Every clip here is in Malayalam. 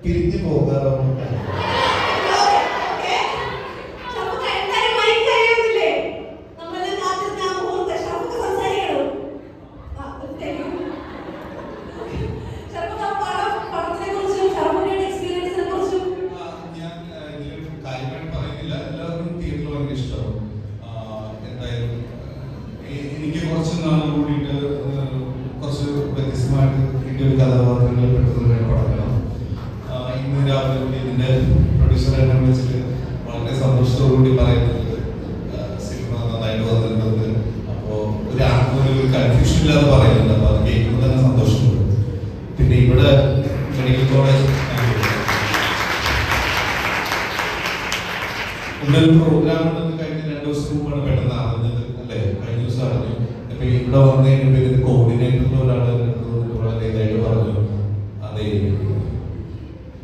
പിരിഞ്ഞു പോകാറോ? എനിക്ക് കുറച്ച് നാൾ കൂടിയിട്ട് കുറച്ച് വ്യത്യസ്തമായിട്ട് ഇതിൻ്റെ ഒരു കഥാപാത്രങ്ങൾ പെട്ടെന്ന് പഠനം. ഇന്ന് രാവിലെ കൂടി ഇതിൻ്റെ പ്രൊഡ്യൂസർ എന്നെ വിളിച്ചിട്ട് വളരെ സന്തോഷത്തോടുകൂടി പറയുന്നത് സിനിമ നന്നായിട്ട് വന്നിട്ടുണ്ട്. അപ്പോൾ ഒരു കൺഫ്യൂഷൻ ഇല്ലാതെ പറയുന്നുണ്ട്. അപ്പോൾ അത് കേൾക്കുമ്പോൾ തന്നെ സന്തോഷമുണ്ട്. പിന്നെ ഇവിടെ മെഡിക്കൽ കോളേജ് ഇന്നൊരു പ്രോഗ്രാം ഉണ്ടെന്ന് കഴിഞ്ഞ 2 ദിവസം മുമ്പാണ് പെട്ടെന്ന് അറിഞ്ഞത് അല്ലേ? കഴിഞ്ഞ ദിവസം അറിഞ്ഞു. അപ്പൊ ഇവിടെ വന്നു കഴിഞ്ഞപ്പോൾ ഇതിന് കോർഡിനേറ്ററിൽ ഒരാൾ വളരെ ഇതായിട്ട് പറഞ്ഞു, അതെ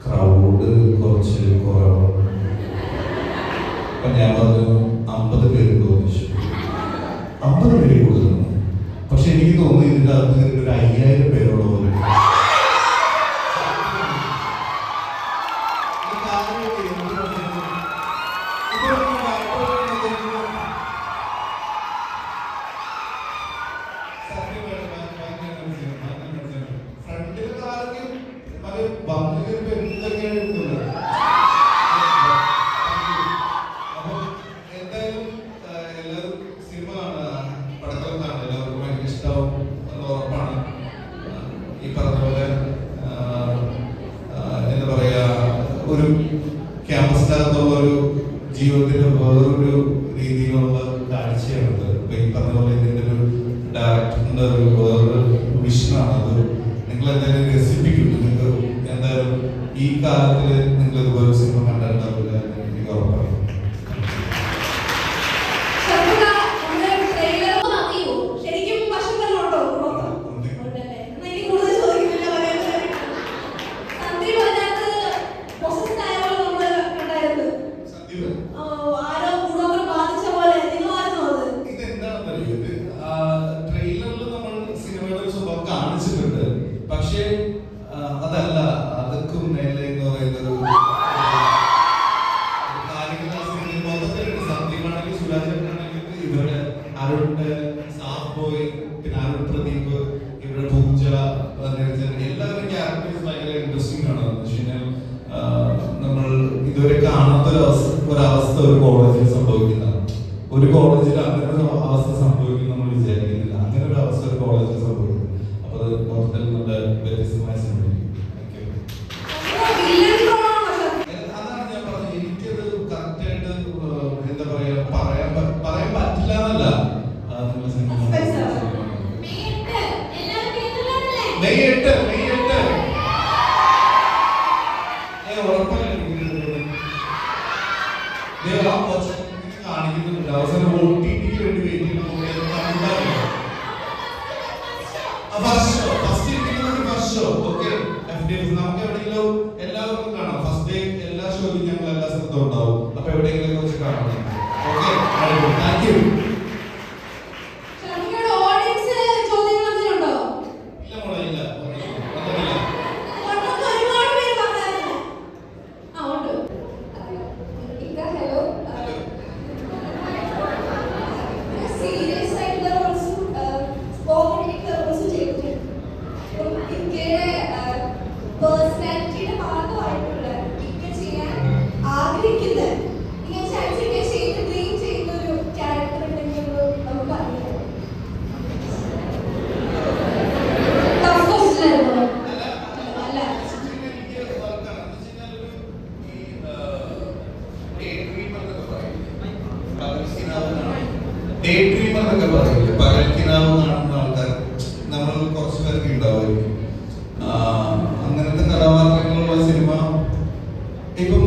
ക്രൗഡ് കുറച്ച് കുറവാണ്. അപ്പൊ ഞാൻ പറഞ്ഞു 50 പേര് തോന്നിച്ചു. 50 പേര് കൂടുതലാണ്. പക്ഷെ എനിക്ക് തോന്നുന്നു ഇതിന്റെ അകത്ത് ഒരു 5000 പേരോളം പോലെ. ഒരു ക്യാമ്പസിനകത്തുള്ള ഒരു ജീവിതത്തിന്റെ വേറൊരു രീതിയിലുള്ള കാഴ്ചയാണത്. ഇപ്പൊ ഈ പറഞ്ഞ പോലെ ഇതിന്റെ ഒരു ഡയറക്ടറിന്റെ ഒരു വേറൊരു വിഷനാണ് അത്. നിങ്ങൾ എന്തായാലും രസിപ്പിക്കും. നിങ്ങൾക്ക് എന്തായാലും ഈ കാലത്തിൽ നിങ്ങൾ ഇതുപോലെ സിനിമ കണ്ടിട്ടുണ്ടാവില്ല എനിക്ക് ഉറപ്പാണ്. പക്ഷേ അതല്ല, അതൊക്കെ മേലെ എന്ന് പറയുന്നൊരു മൊത്തത്തിലുണ്ട്. സന്ദീപാണെങ്കിൽ സുരാജാണെങ്കിൽ ഇവരുടെ അരുണ്, സാഫ് ബോയ്, പിന്നെ അരുൺ പ്രദീപ്, ഇവരുടെ പൂജ, എല്ലാവരും ക്യാരക്ടേഴ്സ് ഭയങ്കര ഇൻട്രസ്റ്റിംഗ് ആണ്. നമ്മൾ ഇതുവരെ കാണാത്ത ഒരവസ്ഥ ഒരു കോളേജിൽ സംഭവിക്കുന്നതാണ്. ഒരു കോളേജിൽ അങ്ങനെ ഒരു അവസ്ഥ സംഭവിക്കും നമ്മൾ വിചാരിക്കുന്നില്ല. അങ്ങനെ ഒരു അവസ്ഥ ഒരു കോളേജിൽ സംഭവിക്കും. അപ്പോൾ അത് മൊത്തത്തിൽ നല്ല വ്യത്യസ്തമായ സിനിമ. അതാണ് ഞാൻ പറഞ്ഞത്. എനിക്കത് കറക്റ്റായിട്ട് എന്താ പറയാ പറയാൻ പറ്റില്ല എന്നല്ല. മെയ് 8 കാണിക്കുന്നുണ്ട്. അവസാനം OTT-ക്ക് വേണ്ടി വെയിറ്റ് ചെയ്യുന്ന നമുക്ക് എവിടെയെങ്കിലും എല്ലാവർക്കും കാണാം. ഫസ്റ്റ് ഡേ എല്ലാ ഷോയിലും ഞങ്ങൾ എല്ലാ സ്ഥലത്തും ഉണ്ടാവും. അപ്പൊ എവിടെയെങ്കിലും വെച്ച് കാണാം. Okay, thank you. പേഴ്സണാലിറ്റിയുടെ ഭാഗമായിട്ടുള്ള ഇങ്ങനെ ചെയ്യാൻ ആഗ്രഹിക്കുന്നത് ഇങ്ങനെ ചെയ്ത് ഡ്രീം ചെയ്യുന്ന ഒരു ക്യാരക്ടർ ഉണ്ടെങ്കിൽ നമുക്ക് അറിയാം. പകൽക്കിനാവ് കാണുന്ന ആൾക്കാർ നമ്മൾ കുറച്ച് പേർക്ക് ഉണ്ടാവുമായിരിക്കും. അങ്ങനത്തെ കഥാപാത്രങ്ങളുള്ള സിനിമ ഇപ്പം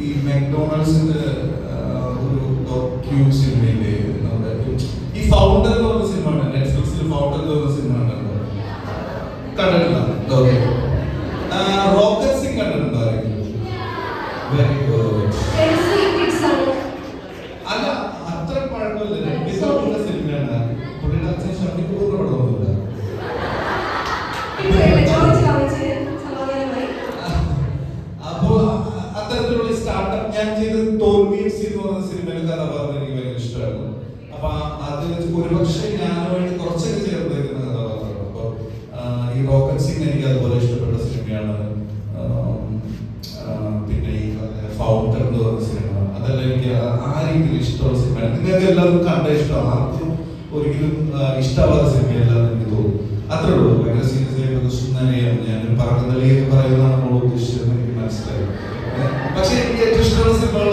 ഈ മെക്ഡോണൾഡ്സിന്റെ ഒരു ഡോക്യു സിനിമയിലെ ഈ ഫൗണ്ടർ എന്ന് പറഞ്ഞ സിനിമ ഉണ്ട്. നെറ്റ്ഫ്ലിക്സിൽ ഫൗണ്ടർ എന്ന് പറഞ്ഞ സിനിമ ഉണ്ടല്ലോ, കണ്ടിട്ടുണ്ടോ? റോക്കറ്റ് സിംഗ് കണ്ടിട്ടുണ്ടോ? Very good. അല്ല, അത്ര പഴക്കമില്ല. സിനിമയാണ്. പുള്ളിയുടെ അച്ഛൻ ഷർട്ടിക്ക് പോകുന്ന പടമൊന്നുമില്ല. ഈ റോക്കറ്റ് സിംഗ് എനിക്ക് അതുപോലെ ഇഷ്ടപ്പെട്ട സിനിമയാണ്. പിന്നെ ഈ ഫൗണ്ടർ എന്ന് പറഞ്ഞ സിനിമ, അതെല്ലാം എനിക്ക് ആ രീതിയിൽ ഇഷ്ടമുള്ള സിനിമയാണ്. നിങ്ങൾക്ക് എല്ലാവർക്കും കണ്ട ഇഷ്ടമാണ്, ആർക്കും ഒരിക്കലും ഇഷ്ടമാവാത്ത സിനിമയല്ലാന്ന് എനിക്ക് തോന്നുന്നു. അത്രേ ഉള്ളൂ. ഭയങ്കര സീരിയസ് ആയിട്ട് സുന്ദരയാണ് ഞാൻ പറക്കുന്നതിലേക്ക് പറയുന്നതാണ് നമ്മൾ ഉദ്ദേശിച്ചതെന്ന് എനിക്ക് മനസ്സിലായി. പക്ഷെ എനിക്ക് ഏറ്റവും ഇഷ്ടമുള്ള സിനിമകൾ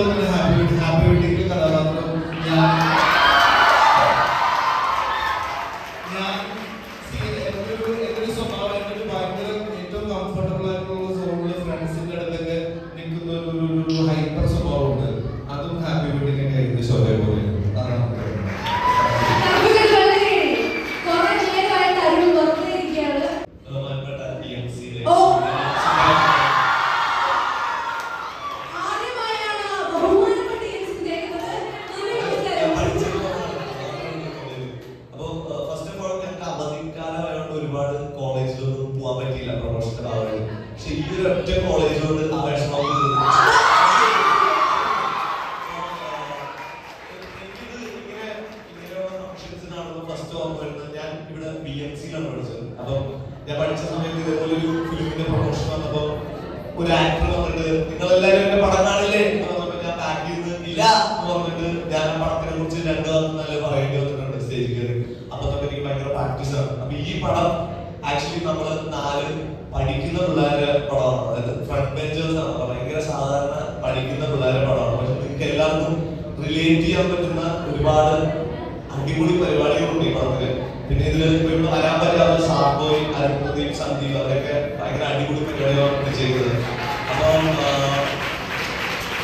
ഹാപ്പി വെഡിങ്ങിലെ കഥാപാത്രം എന്റെ സ്വഭാവം എനിക്ക് ഭയങ്കര ഏറ്റവും കംഫർട്ടബിൾ ആയിട്ടുള്ള സോണില് ഫ്രണ്ട്സിന്റെ അടുത്തൊക്കെ നിൽക്കുന്ന ഒരു ഹൈപ്പർ സ്വഭാവമുണ്ട്. അതും ഹാപ്പി വെഡിങ്ങിന്റെ കയ്യിൽ ശോഭ പോലെ അതാണ്. ഒരുപാട് കോളേജിലൊന്നും പോകാൻ പറ്റിയില്ല പ്രൊമോഷന്റെ ഭാഗമായി. പക്ഷെ ഈ ഒരു ഒറ്റ കോളേജിലോട് ആവേശം ഫസ്റ്റ് ഓർമ്മ വരുന്നത് ഞാൻ ഇവിടെ BMC-ലാണ് പഠിച്ചത്. അപ്പം ഞാൻ പഠിച്ച സമയത്ത് ഇതേപോലെ ഒരു ഫിലിമിന്റെ പ്രൊമോഷൻ വന്നപ്പോ ഒരു ആക്ടർ വന്നിട്ട് നിങ്ങളെല്ലാരും എന്റെ പടം കാണില്ലേ എന്ന് പറഞ്ഞപ്പോ ഞാൻ പാക്ക് ചെയ്ത് ഇല്ല എന്ന് പറഞ്ഞിട്ട് ഞാൻ ആ പടത്തിനെ കുറിച്ച് 2 വാക്ക് നല്ല പറയേണ്ടി വന്നിട്ടുണ്ട് സ്റ്റേജിൽ കയറി. അപ്പൊ തന്നെ എനിക്ക് ഭയങ്കര പ്രാക്ടീസ് ആണ്. അപ്പൊ ഈ പടം ആക്ച്വലി നമ്മള് 4 പഠിക്കുന്ന പിള്ളേരുടെ പടമാണ്. അതായത് ഫ്രണ്ട് ബെഞ്ചേഴ്സ് ആണ്. ഭയങ്കര സാധാരണ പഠിക്കുന്ന പിള്ളേരുടെ പടമാണ്. പക്ഷെ നിങ്ങൾക്ക് എല്ലാവർക്കും റിലേറ്റ് ചെയ്യാൻ പറ്റുന്ന ഒരുപാട് അടിപൊളി പരിപാടികളുണ്ട് ഈ പടത്തില്. പിന്നെ ഇതിൽ ഇവിടെ വരാൻ പറ്റാത്ത സാർബോയ്, അരുൺപ്രദീപ്, സന്ദീപ് അവരൊക്കെ ഭയങ്കര അടിപൊളി പരിപാടികളാണ് ചെയ്തത്. അപ്പം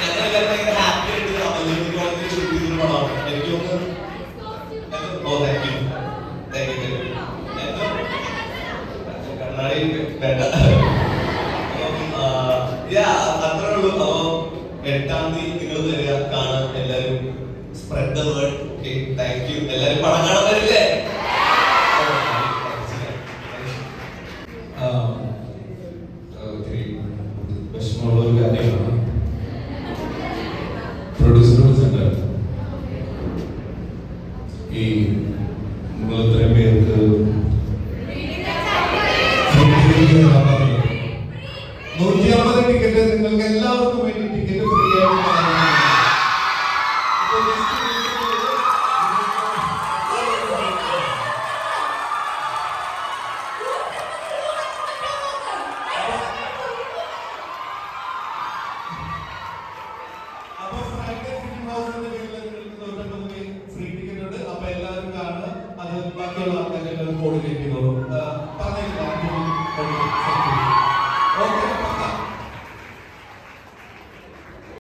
ഞങ്ങളെല്ലാവരും ഭയങ്കര ഹാപ്പി ആയിട്ട് അമലിന്റെ ഷൂട്ട് ചെയ്തൊരു പടമാണ്. എനിക്ക് തോന്നുന്നു താങ്ക് യു കണ്ണാടി വേണ്ട. അത്രേ ഉള്ളൂ. അപ്പൊ 8-ാം തീയതി നിങ്ങൾ വരിക, കാണാൻ എല്ലാവരും. Spread the word. Okay, thank you. എല്ലാവരും പടം കാണാൻ വരില്ലേ?